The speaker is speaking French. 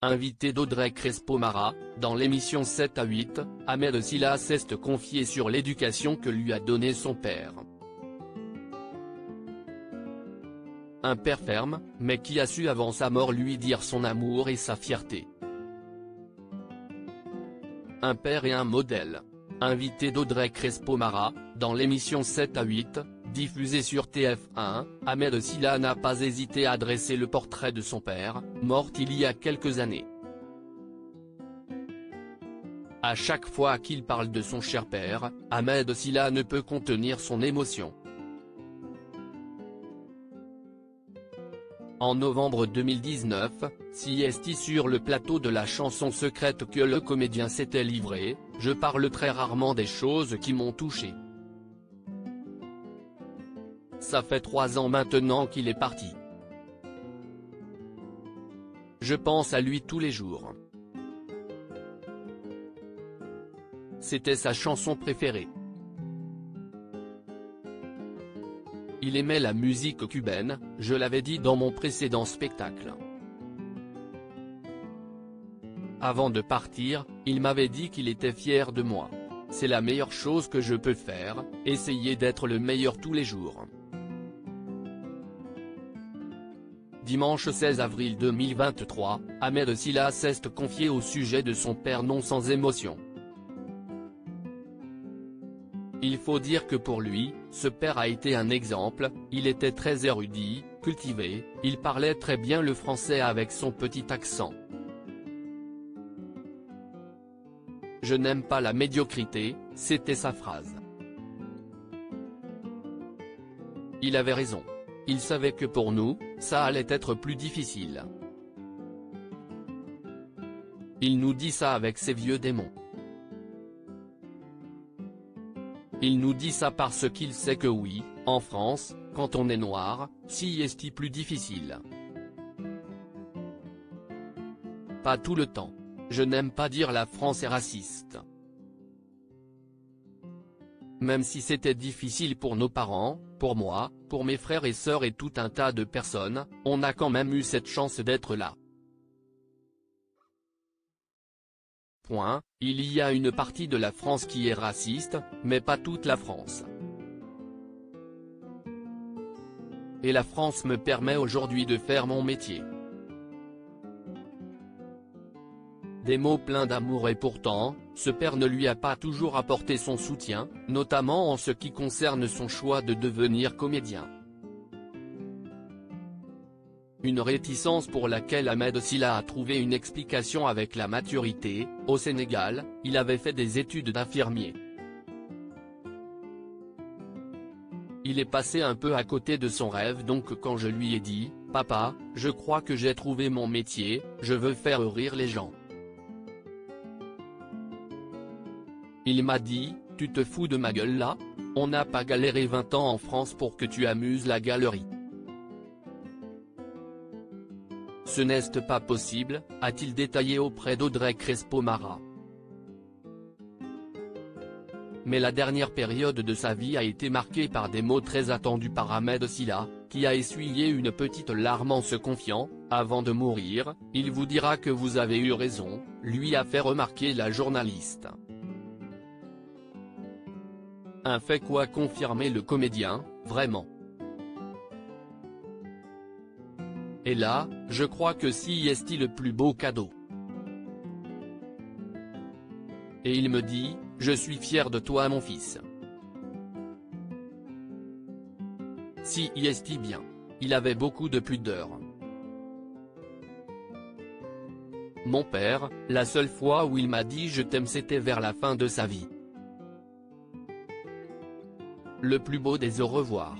Invité d'Audrey Crespo-Mara, dans l'émission 7 à 8, Ahmed Silla s'est confié sur l'éducation que lui a donnée son père. Un père ferme, mais qui a su avant sa mort lui dire son amour et sa fierté. Un père et un modèle. Invité d'Audrey Crespo-Mara, dans l'émission 7 à 8, diffusée sur TF1, Ahmed Silla n'a pas hésité à dresser le portrait de son père, mort il y a quelques années. À chaque fois qu'il parle de son cher père, Ahmed Silla ne peut contenir son émotion. En novembre 2019, CST sur le plateau de la chanson secrète que le comédien s'était livré, « Je parle très rarement des choses qui m'ont touché. Ça fait 3 ans maintenant qu'il est parti. Je pense à lui tous les jours. C'était sa chanson préférée. Il aimait la musique cubaine, je l'avais dit dans mon précédent spectacle. Avant de partir, il m'avait dit qu'il était fier de moi. C'est la meilleure chose que je peux faire, essayer d'être le meilleur tous les jours. » Dimanche 16 avril 2023, Ahmed Silla s'est confié au sujet de son père non sans émotion. Il faut dire que pour lui, ce père a été un exemple, il était très érudit, cultivé, il parlait très bien le français avec son petit accent. « Je n'aime pas la médiocrité », c'était sa phrase. Il avait raison. Il savait que pour nous, ça allait être plus difficile. Il nous dit ça avec ses vieux démons. Il nous dit ça parce qu'il sait que oui, en France, quand on est noir, c'est plus difficile. Pas tout le temps. Je n'aime pas dire la France est raciste. Même si c'était difficile pour nos parents, pour moi, pour mes frères et sœurs et tout un tas de personnes, on a quand même eu cette chance d'être là. Point, il y a une partie de la France qui est raciste, mais pas toute la France. Et la France me permet aujourd'hui de faire mon métier. Des mots pleins d'amour et pourtant, ce père ne lui a pas toujours apporté son soutien, notamment en ce qui concerne son choix de devenir comédien. Une réticence pour laquelle Ahmed Silla a trouvé une explication avec la maturité. Au Sénégal, il avait fait des études d'infirmier. Il est passé un peu à côté de son rêve donc quand je lui ai dit « Papa, je crois que j'ai trouvé mon métier, je veux faire rire les gens ». Il m'a dit « Tu te fous de ma gueule là? On n'a pas galéré 20 ans en France pour que tu amuses la galerie. Ce n'est pas possible », a-t-il détaillé auprès d'Audrey Crespo-Mara. Mais la dernière période de sa vie a été marquée par des mots très attendus par Ahmed Silla, qui a essuyé une petite larme en se confiant « Avant de mourir, il vous dira que vous avez eu raison », lui a fait remarquer la journaliste. Un fait qu'a confirmé le comédien, vraiment. Et là, je crois que c'est le plus beau cadeau. Et il me dit, je suis fier de toi mon fils. C'est bien. Il avait beaucoup de pudeur. Mon père, la seule fois où il m'a dit je t'aime c'était vers la fin de sa vie. Le plus beau des au revoir.